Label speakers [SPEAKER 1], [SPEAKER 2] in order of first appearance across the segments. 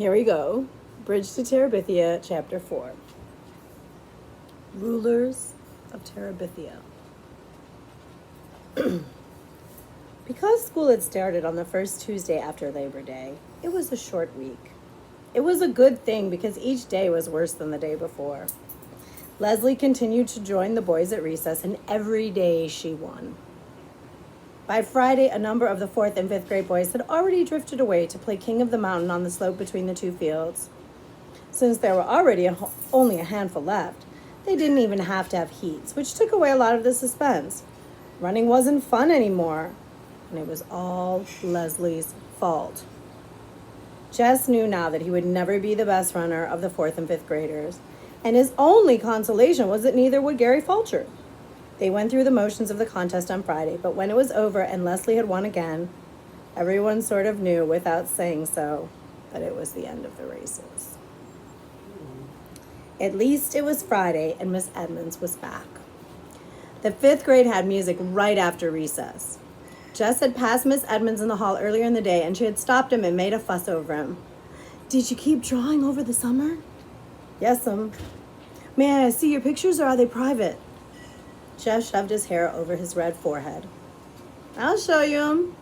[SPEAKER 1] Here we go. Bridge to Terabithia, Chapter 4. Rulers of Terabithia. Because school had started on the first Tuesday after Labor Day, it was a short week. It was a good thing because each day was worse than the day before. Leslie continued to join the boys at recess, and every day she won. By Friday, a number of the 4th and 5th grade boys had already drifted away to play King of the Mountain on the slope between the two fields. Since there were already only a handful left, they didn't even have to have heats, which took away a lot of the suspense. Running wasn't fun anymore, and it was all Leslie's fault. Jess knew now that he would never be the best runner of the 4th and 5th graders, and his only consolation was that neither would Gary Fulcher. They went through the motions of the contest on Friday, but when it was over and Leslie had won again, everyone sort of knew, without saying so, that it was the end of the races. At least it was Friday, and Miss Edmonds was back. The 5th grade had music right after recess. Jess had passed Miss Edmonds in the hall earlier in the day, and she had stopped him and made a fuss over him. "Did you keep drawing over the summer?" "Yes'm." "May I see your pictures, or are they private?" Jess shoved his hair over his red forehead. "I'll show you 'em."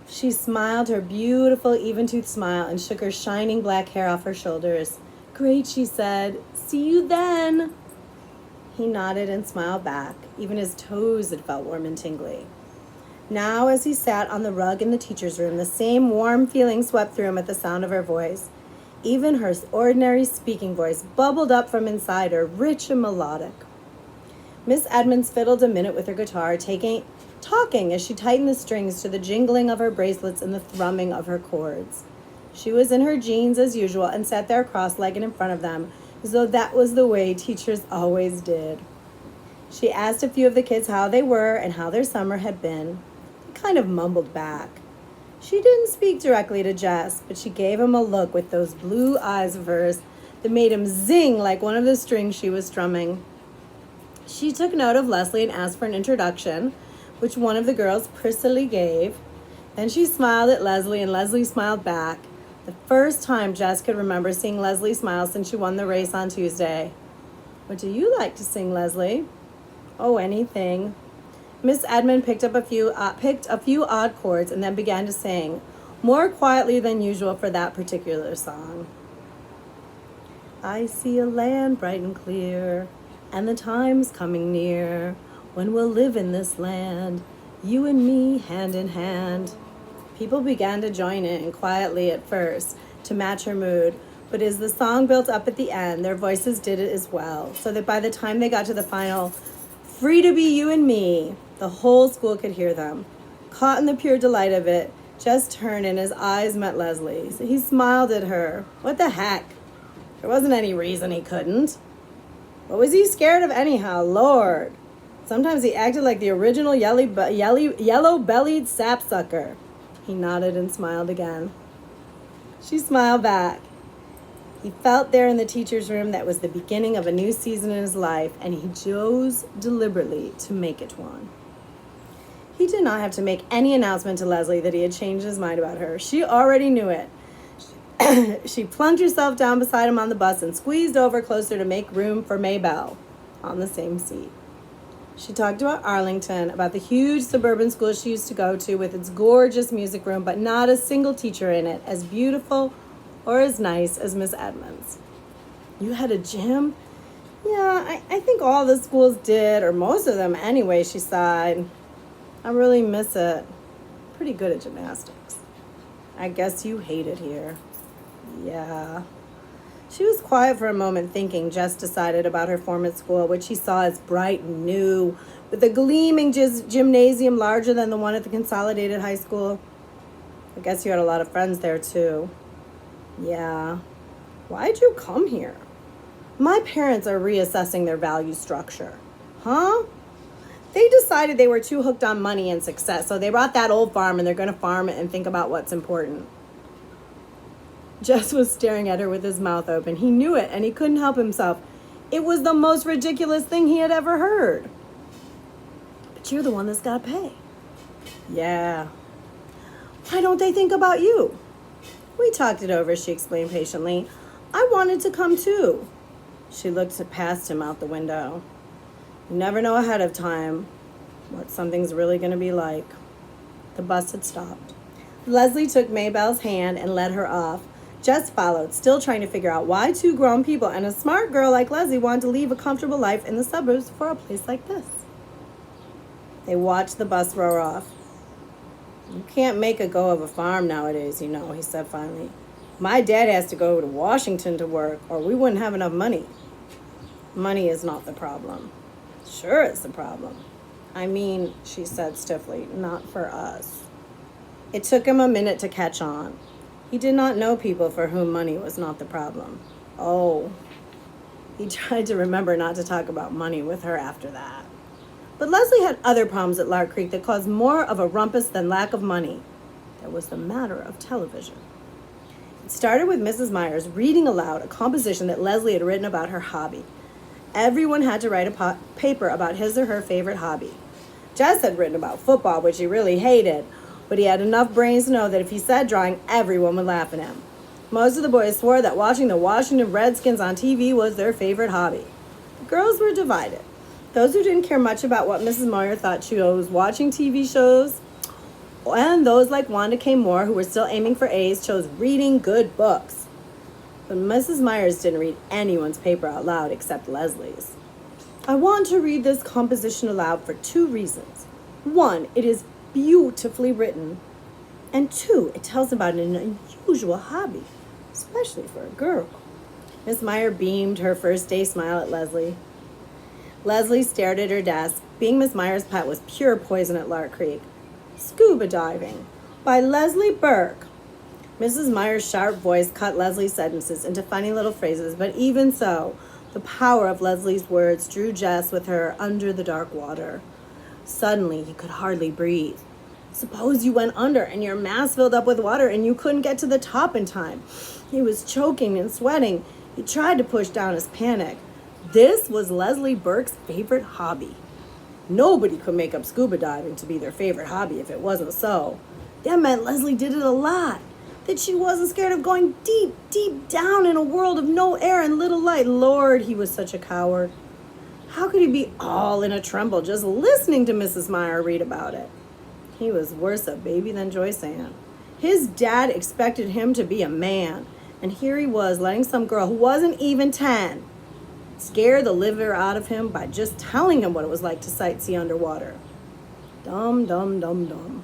[SPEAKER 1] She smiled her beautiful, even-toothed smile and shook her shining black hair off her shoulders. "Great," she said. "See you then." He nodded and smiled back. Even his toes had felt warm and tingly. Now, as he sat on the rug in the teacher's room, the same warm feeling swept through him at the sound of her voice. Even her ordinary speaking voice bubbled up from inside her, rich and melodic. Miss Edmonds fiddled a minute with her guitar, talking as she tightened the strings to the jingling of her bracelets and the thrumming of her chords. She was in her jeans as usual and sat there cross-legged in front of them, as though that was the way teachers always did. She asked a few of the kids how they were and how their summer had been. They kind of mumbled back. She didn't speak directly to Jess, but she gave him a look with those blue eyes of hers that made him zing like one of the strings she was strumming. She took note of Leslie and asked for an introduction, which one of the girls prettily gave. Then she smiled at Leslie, and Leslie smiled back. The first time Jess could remember seeing Leslie smile since she won the race on Tuesday. "What do you like to sing, Leslie?" "Oh, anything." Miss Edmond picked a few odd chords and then began to sing, more quietly than usual for that particular song. "I see a land bright and clear, and the time's coming near when we'll live in this land, you and me hand in hand." People began to join in quietly at first to match her mood, but as the song built up at the end, their voices did it as well, so that by the time they got to the final, "Free to be you and me," the whole school could hear them. Caught in the pure delight of it, Jess turned and his eyes met Leslie's. He smiled at her. What the heck? There wasn't any reason he couldn't. What was he scared of anyhow? Lord. Sometimes he acted like the original yellow-bellied sapsucker. He nodded and smiled again. She smiled back. He felt there in the teacher's room that was the beginning of a new season in his life, and he chose deliberately to make it one. He did not have to make any announcement to Leslie that he had changed his mind about her. She already knew it. She plunked herself down beside him on the bus and squeezed over closer to make room for Maybelle on the same seat. She talked about Arlington, about the huge suburban school she used to go to with its gorgeous music room, but not a single teacher in it as beautiful or as nice as Miss Edmonds. "You had a gym?" "Yeah, I think all the schools did, or most of them anyway," she sighed. "I really miss it. Pretty good at gymnastics." "I guess you hate it here." "Yeah." She was quiet for a moment, thinking. Jess decided about her form at school, which she saw as bright and new, with a gleaming gymnasium larger than the one at the Consolidated High School. "I guess you had a lot of friends there, too." "Yeah." "Why'd you come here?" "My parents are reassessing their value structure." "Huh?" "They decided they were too hooked on money and success, so they bought that old farm and they're going to farm it and think about what's important." Jess was staring at her with his mouth open. He knew it, and he couldn't help himself. It was the most ridiculous thing he had ever heard. "But you're the one that's got to pay." "Yeah." "Why don't they think about you?" We talked it over, she explained patiently. I wanted to come too. She looked past him out the window. You never know ahead of time what something's really going to be like. The bus had stopped. Leslie took Maybelle's hand and led her off. Jess followed, still trying to figure out why two grown people and a smart girl like Leslie wanted to leave a comfortable life in the suburbs for a place like this. They watched the bus roar off. You can't make a go of a farm nowadays, you know, he said finally. My dad has to go to Washington to work, or we wouldn't have enough money. Money is not the problem. Sure, it's the problem. I mean, she said stiffly, not for us. It took him a minute to catch on. He did not know people for whom money was not the problem. Oh, he tried to remember not to talk about money with her after that. But Leslie had other problems at Lark Creek that caused more of a rumpus than lack of money. There was the matter of television. It started with Mrs. Myers reading aloud a composition that Leslie had written about her hobby. Everyone had to write a paper about his or her favorite hobby. Jess had written about football, which he really hated, but he had enough brains to know that if he said drawing, everyone would laugh at him. Most of the boys swore that watching the Washington Redskins on TV was their favorite hobby. The girls were divided. Those who didn't care much about what Mrs. Moyer thought chose watching TV shows, and those like Wanda K. Moore, who were still aiming for A's, chose reading good books. But Mrs. Myers didn't read anyone's paper out loud except Leslie's. I want to read this composition aloud for two reasons. One, it is beautifully written. And two, it tells about an unusual hobby, especially for a girl. Miss Meyer beamed her first day smile at Leslie. Leslie stared at her desk. Being Miss Meyer's pet was pure poison at Lark Creek. Scuba Diving by Leslie Burke. Mrs. Meyer's sharp voice cut Leslie's sentences into funny little phrases, but even so, the power of Leslie's words drew Jess with her under the dark water. Suddenly, he could hardly breathe. Suppose you went under and your mask filled up with water and you couldn't get to the top in time. He was choking and sweating. He tried to push down his panic. This was Leslie Burke's favorite hobby. Nobody could make up scuba diving to be their favorite hobby if it wasn't so. That meant Leslie did it a lot. That she wasn't scared of going deep, deep down in a world of no air and little light. Lord, he was such a coward. How could he be all in a tremble just listening to Mrs. Meyer read about it? He was worse a baby than Joyce Ann. His dad expected him to be a man, and here he was letting some girl who wasn't even 10 scare the liver out of him by just telling him what it was like to sightsee underwater. Dumb, dumb, dumb, dumb.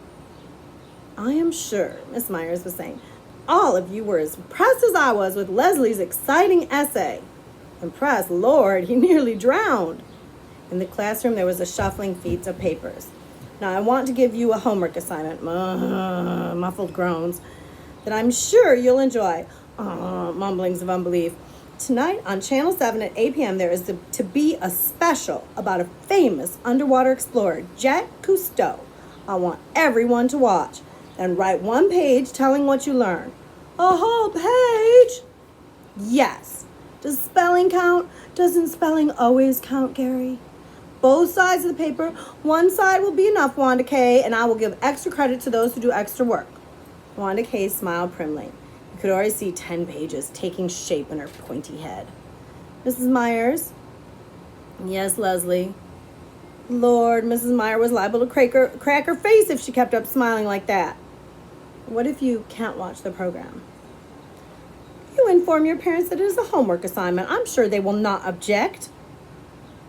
[SPEAKER 1] I am sure, Miss Myers was saying, all of you were as impressed as I was with Leslie's exciting essay. Impressed? Lord, he nearly drowned. In the classroom, there was a shuffling feet of papers. Now, I want to give you a homework assignment, muffled groans, that I'm sure you'll enjoy, mumblings of unbelief. Tonight on Channel 7 at 8 p.m., there is to be a special about a famous underwater explorer, Jacques Cousteau. I want everyone to watch. And write one page telling what you learned. A whole page? Yes. Does spelling count? Doesn't spelling always count, Gary? Both sides of the paper. One side will be enough, Wanda K., and I will give extra credit to those who do extra work. Wanda K. smiled primly. You could already see 10 pages taking shape in her pointy head. Mrs. Myers? Yes, Leslie. Lord, Mrs. Meyer was liable to crack her face if she kept up smiling like that. What if you can't watch the program? You inform your parents that it is a homework assignment. I'm sure they will not object.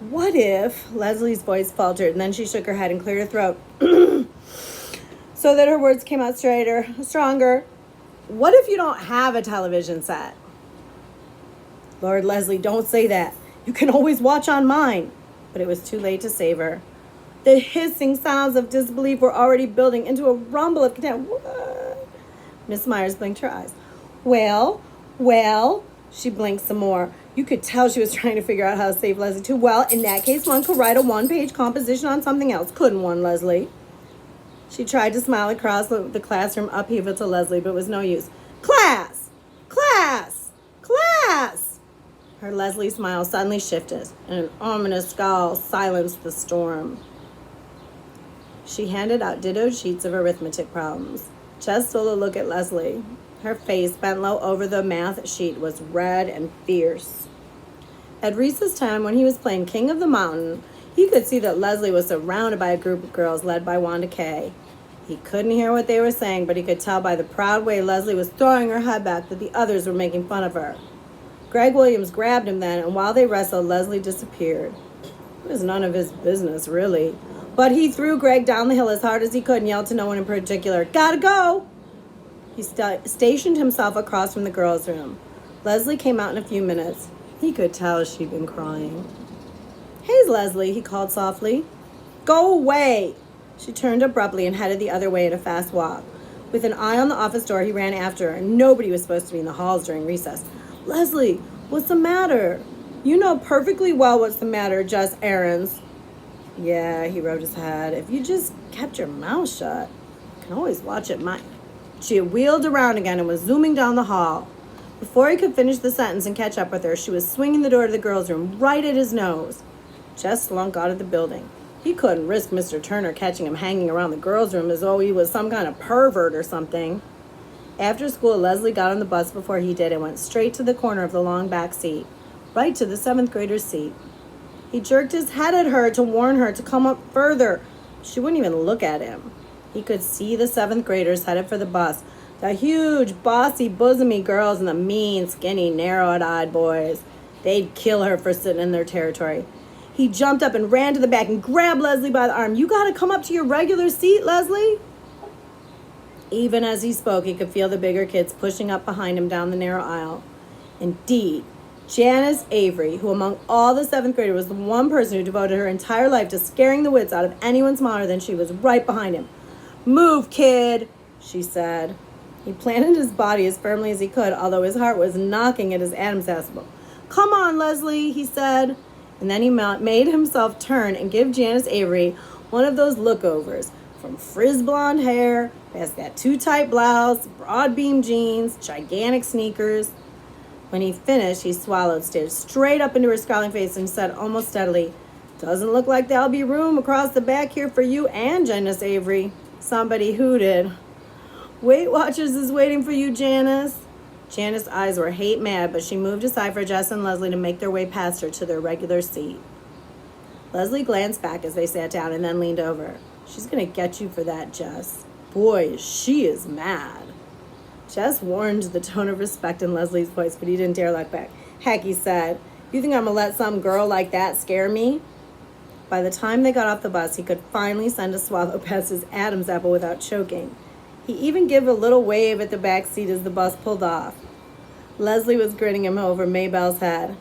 [SPEAKER 1] What if, Leslie's voice faltered, and then she shook her head and cleared her throat so that her words came out stronger. What if you don't have a television set? Lord, Leslie, don't say that. You can always watch on mine. But it was too late to save her. The hissing sounds of disbelief were already building into a rumble of contempt. What? Miss Myers blinked her eyes. Well, she blinked some more. You could tell she was trying to figure out how to save Leslie too. Well, in that case, one could write a one-page composition on something else, couldn't one, Leslie? She tried to smile across the classroom upheaval to Leslie, but it was no use. Class! Class! Class! Her Leslie smile suddenly shifted, and an ominous scowl silenced the storm. She handed out ditto sheets of arithmetic problems. Jess stole a look at Leslie. Her face, bent low over the math sheet, was red and fierce. At recess time, when he was playing King of the Mountain, he could see that Leslie was surrounded by a group of girls led by Wanda Kay. He couldn't hear what they were saying, but he could tell by the proud way Leslie was throwing her head back that the others were making fun of her. Greg Williams grabbed him then, and while they wrestled, Leslie disappeared. It was none of his business, really. But he threw Greg down the hill as hard as he could and yelled to no one in particular, "Gotta go!" He stationed himself across from the girls' room. Leslie came out in a few minutes. He could tell she'd been crying. "Hey, Leslie," he called softly. "Go away!" She turned abruptly and headed the other way at a fast walk. With an eye on the office door, he ran after her. Nobody was supposed to be in the halls during recess. "Leslie, what's the matter?" "You know perfectly well what's the matter, Jess Aarons." "Yeah," he rubbed his head. "If you just kept your mouth shut, you can always watch it mine." She had wheeled around again and was zooming down the hall. Before he could finish the sentence and catch up with her, she was swinging the door to the girls' room right at his nose. Jess slunk out of the building. He couldn't risk Mr. Turner catching him hanging around the girls' room as though he was some kind of pervert or something. After school, Leslie got on the bus before he did and went straight to the corner of the long back seat, right to the 7th grader's seat. He jerked his head at her to warn her to come up further. She wouldn't even look at him. He could see the 7th graders headed for the bus, the huge, bossy, bosomy girls and the mean, skinny, narrow-eyed boys. They'd kill her for sitting in their territory. He jumped up and ran to the back and grabbed Leslie by the arm. "You gotta come up to your regular seat, Leslie." Even as he spoke, he could feel the bigger kids pushing up behind him down the narrow aisle. Indeed, Janice Avery, who among all the 7th graders was the one person who devoted her entire life to scaring the wits out of anyone smaller than she, was right behind him. "Move, kid," she said. He planted his body as firmly as he could, although his heart was knocking at his Adam's apple. "Come on, Leslie," he said. And then he made himself turn and give Janice Avery one of those lookovers, from frizz blonde hair, past that too-tight blouse, broad beam jeans, gigantic sneakers. When he finished, he swallowed, stared straight up into her scowling face, and said almost steadily, "Doesn't look like there'll be room across the back here for you and Janice Avery." Somebody hooted. "Weight Watchers is waiting for you, Janice." Janice's eyes were hate mad, but she moved aside for Jess and Leslie to make their way past her to their regular seat. Leslie glanced back as they sat down and then leaned over. "She's going to get you for that, Jess. Boy, she is mad." Jess warned the tone of respect in Leslie's voice, but he didn't dare look back. "Heck," he said, "you think I'm going to let some girl like that scare me?" By the time they got off the bus, he could finally send a swallow past his Adam's apple without choking. He even gave a little wave at the back seat as the bus pulled off. Leslie was grinning him over Maybelle's head.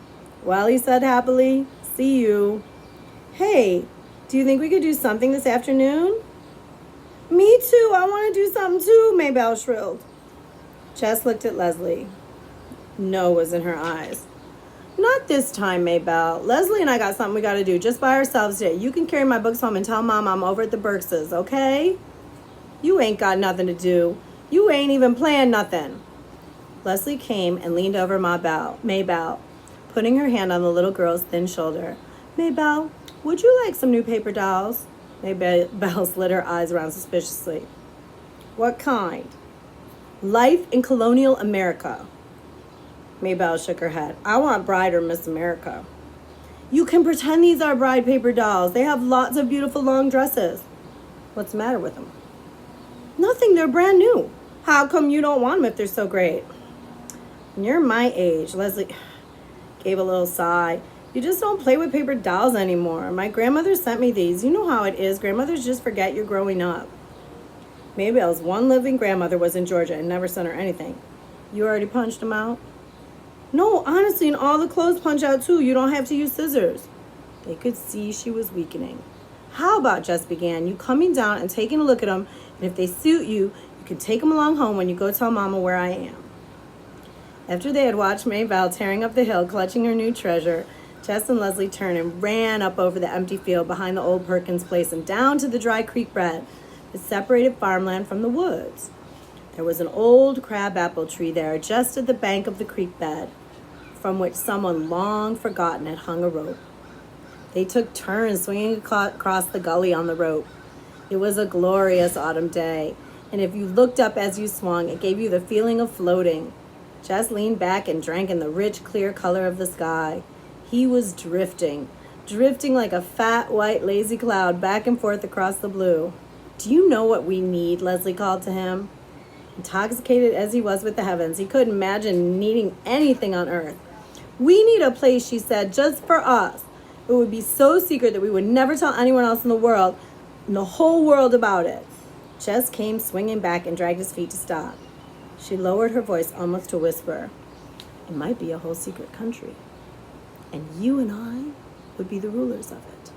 [SPEAKER 1] "Well," he said happily, "see you." "Hey, do you think we could do something this afternoon?" "Me too, I want to do something too," Maybelle shrilled. Jess looked at Leslie. No was in her eyes. "Not this time, Maybelle. Leslie and I got something we got to do just by ourselves today. You can carry my books home and tell Mom I'm over at the Burkses, okay?" "You ain't got nothing to do. You ain't even planned nothing." Leslie came and leaned over Maybelle, putting her hand on the little girl's thin shoulder. "Maybelle, would you like some new paper dolls?" Maybelle slid her eyes around suspiciously. "What kind?" "Life in Colonial America." Maybelle shook her head. "I want Bride or Miss America." "You can pretend these are bride paper dolls. They have lots of beautiful long dresses." "What's the matter with them?" "Nothing, they're brand new." "How come you don't want them if they're so great?" "When you're my age," Leslie gave a little sigh, "you just don't play with paper dolls anymore. My grandmother sent me these. You know how it is. Grandmothers just forget you're growing up." Maybelle's one living grandmother was in Georgia and never sent her anything. "You already punched them out?" "No, honestly, and all the clothes punch out too. You don't have to use scissors." They could see she was weakening. "How about," Jess began, "you coming down and taking a look at them, and if they suit you, you can take them along home when you go tell Mama where I am." After they had watched Maybelle tearing up the hill, clutching her new treasure, Jess and Leslie turned and ran up over the empty field behind the old Perkins place and down to the dry creek bed that separated farmland from the woods. There was an old crabapple tree there just at the bank of the creek bed, from which someone long forgotten had hung a rope. They took turns swinging across the gully on the rope. It was a glorious autumn day, And if you looked up as you swung, it gave you the feeling of floating. Jess leaned back and drank in the rich, clear color of the sky. He was drifting like a fat, white, lazy cloud back and forth across the blue. Do you know what we need? Leslie called to him. Intoxicated as he was with the heavens, he couldn't imagine needing anything on earth. We need a place, she said, just for us. It would be so secret that we would never tell anyone else in the whole world about it. Jess came swinging back and dragged his feet to stop. She lowered her voice almost to a whisper. It might be a whole secret country, and you and I would be the rulers of it.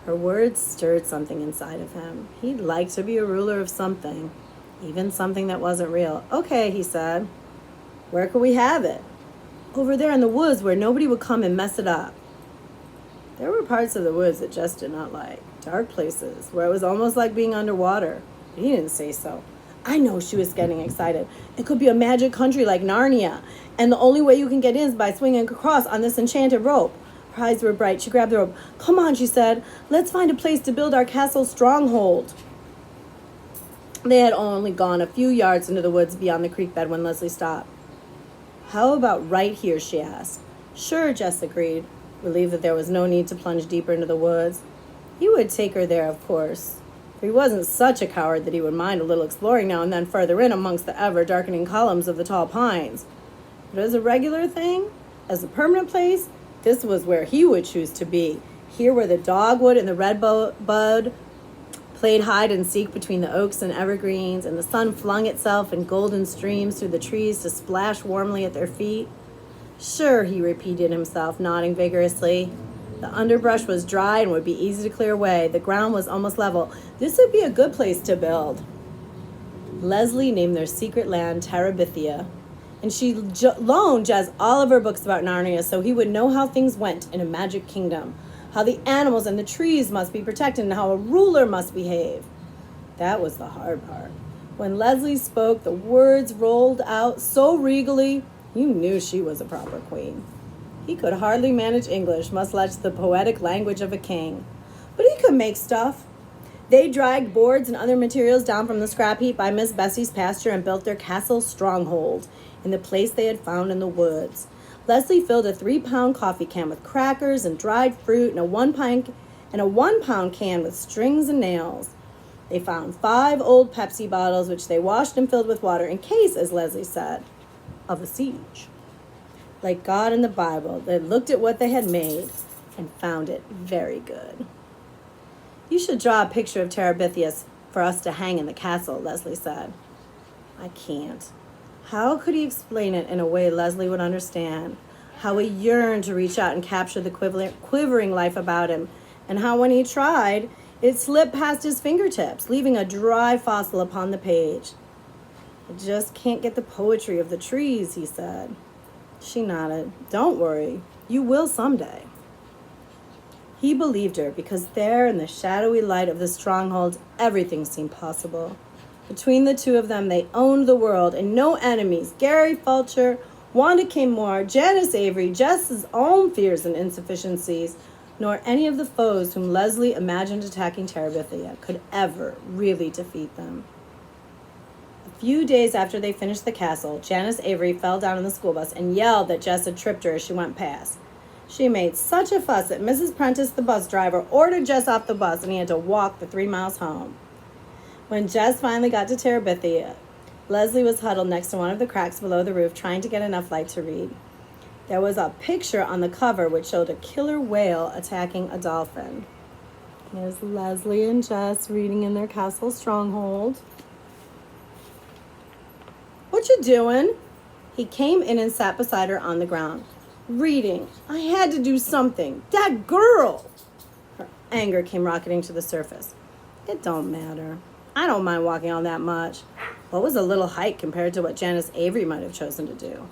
[SPEAKER 1] Her words stirred something inside of him. He'd like to be a ruler of something, even something that wasn't real. Okay, he said. Where could we have it? Over there in the woods where nobody would come and mess it up. There were parts of the woods that Jess did not like. Dark places where it was almost like being underwater. But he didn't say so. I know, she was getting excited. It could be a magic country like Narnia. And the only way you can get in is by swinging across on this enchanted rope. Her eyes were bright. She grabbed the rope. Come on, she said. Let's find a place to build our castle stronghold. They had only gone a few yards into the woods beyond the creek bed when Leslie stopped. How about right here, she asked. Sure, Jess agreed, relieved that there was no need to plunge deeper into the woods. He would take her there, of course. For he wasn't such a coward that he would mind a little exploring now and then further in amongst the ever-darkening columns of the tall pines. But as a regular thing, as a permanent place, this was where he would choose to be. Here where the dogwood and the redbud played hide and seek between the oaks and evergreens, and the sun flung itself in golden streams through the trees to splash warmly at their feet. Sure, he repeated himself, nodding vigorously. The underbrush was dry and would be easy to clear away. The ground was almost level. This would be a good place to build. Leslie named their secret land Terabithia, and she loaned Jess all of her books about Narnia so he would know how things went in a magic kingdom, how the animals and the trees must be protected, and how a ruler must behave. That was the hard part. When Leslie spoke, the words rolled out so regally, you knew she was a proper queen. He could hardly manage English, much less the poetic language of a king. But he could make stuff. They dragged boards and other materials down from the scrap heap by Miss Bessie's pasture and built their castle stronghold in the place they had found in the woods. Leslie filled a 3-pound coffee can with crackers and dried fruit and a 1-pound can with strings and nails. They found 5 old Pepsi bottles, which they washed and filled with water in case, as Leslie said, of a siege. Like God in the Bible, they looked at what they had made and found it very good. You should draw a picture of Terabithia for us to hang in the castle, Leslie said. I can't. How could he explain it in a way Leslie would understand? How he yearned to reach out and capture the quivering life about him, and how when he tried, it slipped past his fingertips, leaving a dry fossil upon the page. I just can't get the poetry of the trees, he said. She nodded. Don't worry, you will someday. He believed her because there in the shadowy light of the stronghold, everything seemed possible. Between the two of them, they owned the world, and no enemies. Gary Fulcher, Wanda Kimmore, Janice Avery, Jess's own fears and insufficiencies, nor any of the foes whom Leslie imagined attacking Terabithia could ever really defeat them. A few days after they finished the castle, Janice Avery fell down in the school bus and yelled that Jess had tripped her as she went past. She made such a fuss that Mrs. Prentice, the bus driver, ordered Jess off the bus, and he had to walk the 3 miles home. When Jess finally got to Terabithia, Leslie was huddled next to one of the cracks below the roof, trying to get enough light to read. There was a picture on the cover which showed a killer whale attacking a dolphin. There's Leslie and Jess reading in their castle stronghold. What you doing? He came in and sat beside her on the ground. Reading. I had to do something. That girl! Her anger came rocketing to the surface. It don't matter. I don't mind walking on that much. What was a little hike compared to what Janice Avery might have chosen to do?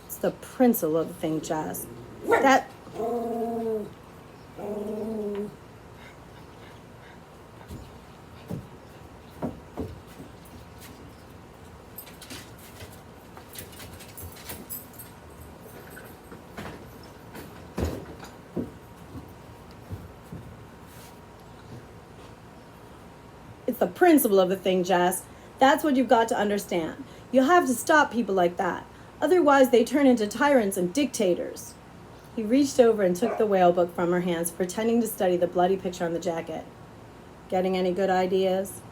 [SPEAKER 1] It's the principle of the thing, Jess. That... It's the principle of the thing, Jess. That's what you've got to understand. You'll have to stop people like that. Otherwise, they turn into tyrants and dictators. He reached over and took the whale book from her hands, pretending to study the bloody picture on the jacket. Getting any good ideas?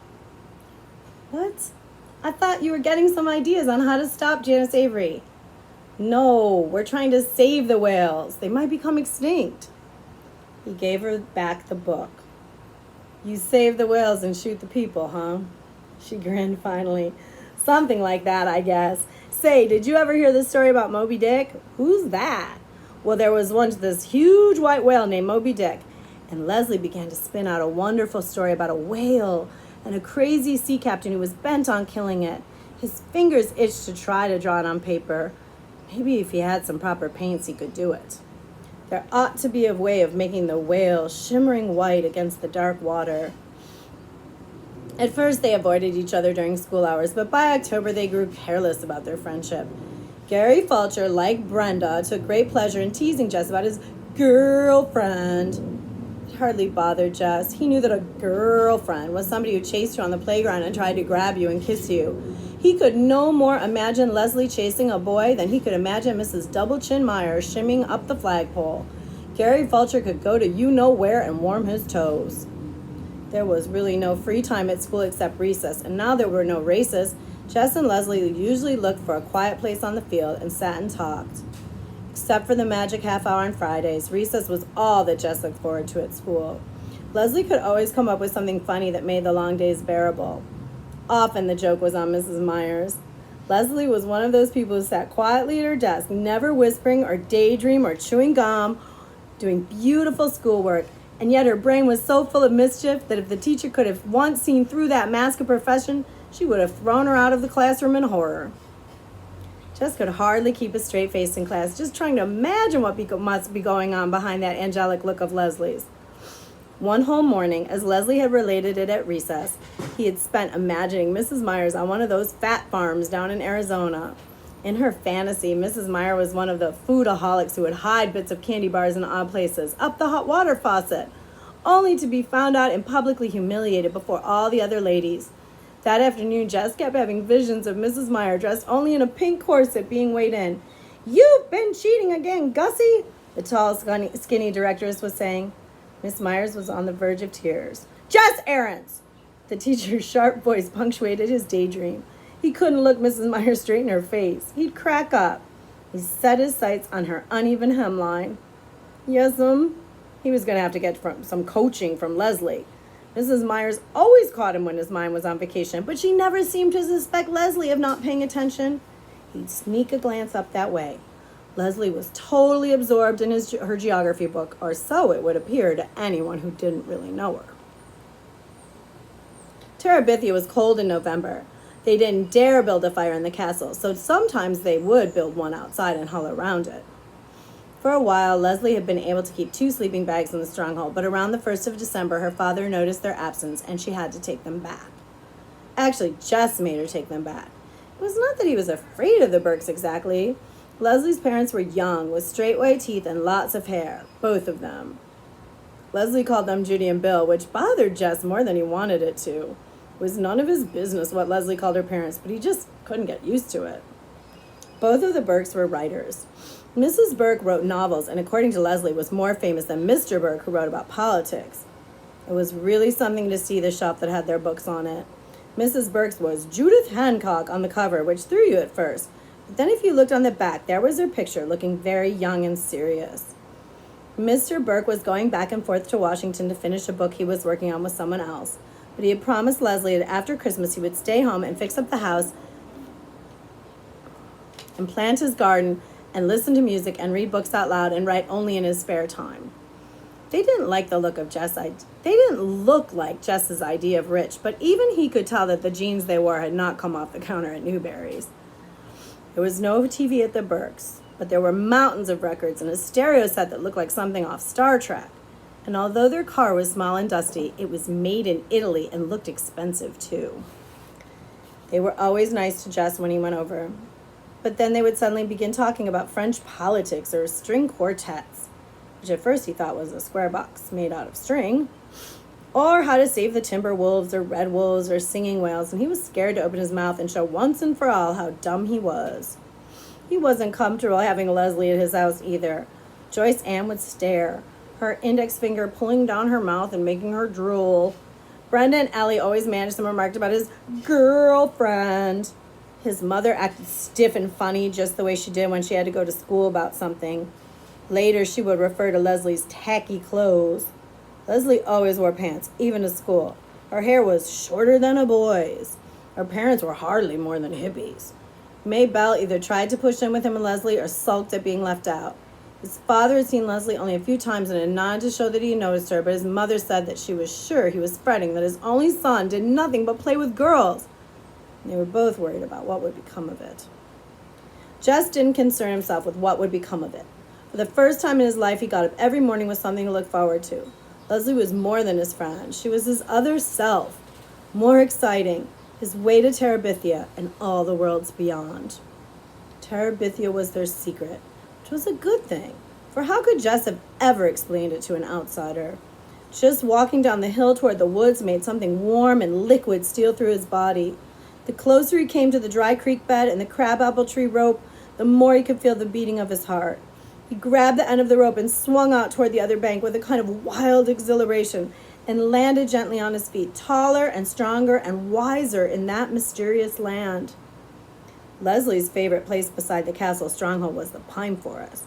[SPEAKER 1] What? I thought you were getting some ideas on how to stop Janice Avery. No, we're trying to save the whales. They might become extinct. He gave her back the book. You save the whales and shoot the people, huh? She grinned finally. Something like that, I guess. Say, did you ever hear the story about Moby Dick? Who's that? Well, there was once this huge white whale named Moby Dick, and Leslie began to spin out a wonderful story about a whale and a crazy sea captain who was bent on killing it. His fingers itched to try to draw it on paper. Maybe if he had some proper paints, he could do it. There ought to be a way of making the whale shimmering white against the dark water. At first, they avoided each other during school hours, but by October, they grew careless about their friendship. Gary Fulcher, like Brenda, took great pleasure in teasing Jess about his girlfriend. It hardly bothered Jess. He knew that a girlfriend was somebody who chased you on the playground and tried to grab you and kiss you. He could no more imagine Leslie chasing a boy than he could imagine Mrs. Double-Chin Myers shimmying up the flagpole. Gary Fulcher could go to you-know-where and warm his toes. There was really no free time at school except recess, and now there were no races. Jess and Leslie usually looked for a quiet place on the field and sat and talked. Except for the magic half hour on Fridays, recess was all that Jess looked forward to at school. Leslie could always come up with something funny that made the long days bearable. Often the joke was on Mrs. Myers. Leslie was one of those people who sat quietly at her desk, never whispering or daydream or chewing gum, doing beautiful schoolwork, and yet her brain was so full of mischief that if the teacher could have once seen through that mask of profession, she would have thrown her out of the classroom in horror. Jess could hardly keep a straight face in class, just trying to imagine what must be going on behind that angelic look of Leslie's. One whole morning, as Leslie had related it at recess, he had spent imagining Mrs. Myers on one of those fat farms down in Arizona. In her fantasy, Mrs. Myers was one of the foodaholics who would hide bits of candy bars in odd places, up the hot water faucet, only to be found out and publicly humiliated before all the other ladies. That afternoon, Jess kept having visions of Mrs. Myers dressed only in a pink corset being weighed in. "You've been cheating again, Gussie," the tall, skinny directress was saying. Miss Myers was on the verge of tears. "Jess Aarons!" The teacher's sharp voice punctuated his daydream. He couldn't look Mrs. Myers straight in her face. He'd crack up. He set his sights on her uneven hemline. Yes'm. He was going to have to get some coaching from Leslie. Mrs. Myers always caught him when his mind was on vacation, but she never seemed to suspect Leslie of not paying attention. He'd sneak a glance up that way. Leslie was totally absorbed in her geography book, or so it would appear to anyone who didn't really know her. Terabithia was cold in November. They didn't dare build a fire in the castle, so sometimes they would build one outside and huddle around it. For a while, Leslie had been able to keep 2 sleeping bags in the stronghold, but around the 1st of December, her father noticed their absence, and she had to take them back. Actually, Jess made her take them back. It was not that he was afraid of the Burkes exactly. Leslie's parents were young, with straight white teeth and lots of hair, both of them. Leslie called them Judy and Bill, which bothered Jess more than he wanted it to. It was none of his business what Leslie called her parents, but he just couldn't get used to it. Both of the Burkes were writers. Mrs. Burke wrote novels, and according to Leslie, was more famous than Mr. Burke, who wrote about politics. It was really something to see the shelf that had their books on it. Mrs. Burke's was Judith Hancock on the cover, which threw you at first. But then if you looked on the back, there was her picture, looking very young and serious. Mr. Burke was going back and forth to Washington to finish a book he was working on with someone else. But he had promised Leslie that after Christmas he would stay home and fix up the house and plant his garden and listen to music and read books out loud and write only in his spare time. They didn't like the look of Jess. They didn't look like Jess's idea of rich, but even he could tell that the jeans they wore had not come off the counter at Newberry's. There was no TV at the Burkes, but there were mountains of records and a stereo set that looked like something off Star Trek. And although their car was small and dusty, it was made in Italy and looked expensive too. They were always nice to Jess when he went over. But then they would suddenly begin talking about French politics or string quartets, which at first he thought was a square box made out of string. or how to save the timber wolves or red wolves or singing whales, and he was scared to open his mouth and show once and for all how dumb he was. He wasn't comfortable having Leslie at his house either. Joyce Ann would stare, her index finger pulling down her mouth and making her drool. Brenda and Ellie always managed some remark about his girlfriend. His mother acted stiff and funny just the way she did when she had to go to school about something. Later, she would refer to Leslie's tacky clothes. Leslie always wore pants, even to school. Her hair was shorter than a boy's. Her parents were hardly more than hippies. May Bell either tried to push in with him and Leslie or sulked at being left out. His father had seen Leslie only a few times and had nodded to show that he noticed her, but his mother said that she was sure he was fretting that his only son did nothing but play with girls. They were both worried about what would become of it. Jess didn't concern himself with what would become of it. For the first time in his life, he got up every morning with something to look forward to. Leslie was more than his friend. She was his other self, more exciting, his way to Terabithia and all the worlds beyond. Terabithia was their secret, which was a good thing, for how could Jess have ever explained it to an outsider? Just walking down the hill toward the woods made something warm and liquid steal through his body. The closer he came to the dry creek bed and the crabapple tree rope, the more he could feel the beating of his heart. He grabbed the end of the rope and swung out toward the other bank with a kind of wild exhilaration and landed gently on his feet, taller and stronger and wiser in that mysterious land. Leslie's favorite place beside the castle stronghold was the pine forest.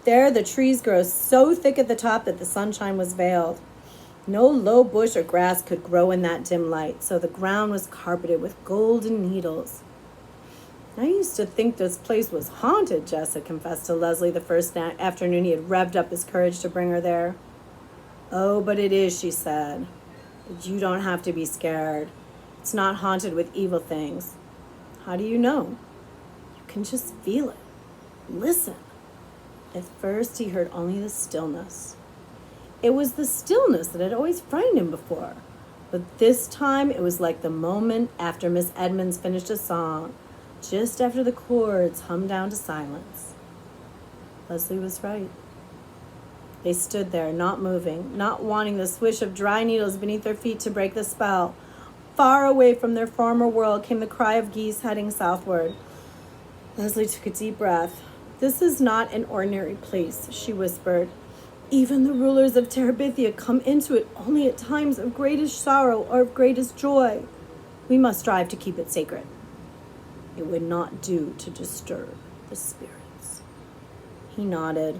[SPEAKER 1] There the trees grow so thick at the top that the sunshine was veiled. No low bush or grass could grow in that dim light, so the ground was carpeted with golden needles. I used to think this place was haunted, Jess had confessed to Leslie the first afternoon he had revved up his courage to bring her there. Oh, but it is, she said. But you don't have to be scared. It's not haunted with evil things. How do you know? You can just feel it. Listen. At first, he heard only the stillness. It was the stillness that had always frightened him before. But this time, it was like the moment after Miss Edmonds finished a song, just after the chords hummed down to silence. Leslie was right. They stood there, not moving, not wanting the swish of dry needles beneath their feet to break the spell. Far away from their former world came the cry of geese heading southward. Leslie took a deep breath. This is not an ordinary place, she whispered. Even the rulers of Terabithia come into it only at times of greatest sorrow or of greatest joy. We must strive to keep it sacred. It would not do to disturb the spirits. He nodded,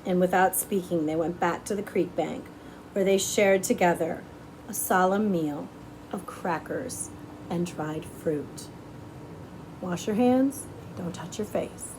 [SPEAKER 1] and without speaking, they went back to the creek bank, where they shared together a solemn meal of crackers and dried fruit. Wash your hands, don't touch your face.